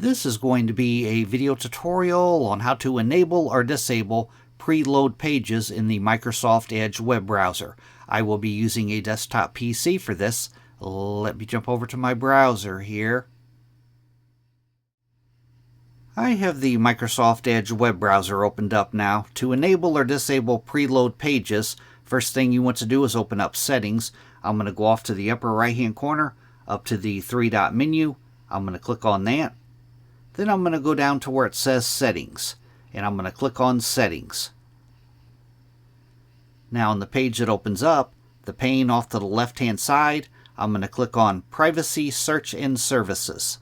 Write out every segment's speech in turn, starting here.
This is going to be a video tutorial on how to enable or disable preload pages in the Microsoft Edge web browser. I will be using a desktop PC for this. Let me jump over to my browser here. I have the Microsoft Edge web browser opened up now. To enable or disable preload pages, first thing you want to do is open up Settings. I'm going to go off to the upper right hand corner, up to the three-dot menu. I'm going to click on that. Then I'm going to go down to where it says Settings, and I'm going to click on Settings. Now on the page that opens up, the pane off to the left-hand side, I'm going to click on Privacy, Search, and Services.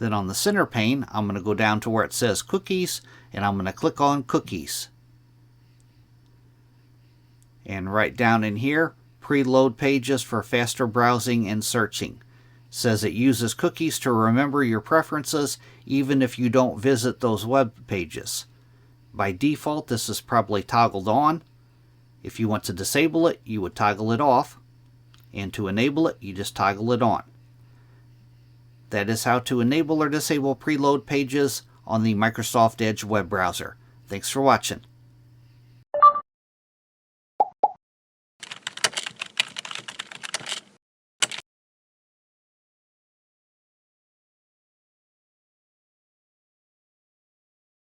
Then on the center pane, I'm going to go down to where it says Cookies, and I'm going to click on Cookies. And right down in here, Preload Pages for faster browsing and searching. Says it uses cookies to remember your preferences even if you don't visit those web pages. By default, this is probably toggled on. If you want to disable it, you would toggle it off. And to enable it, you just toggle it on. That is how to enable or disable preload pages on the Microsoft Edge web browser. Thanks for watching.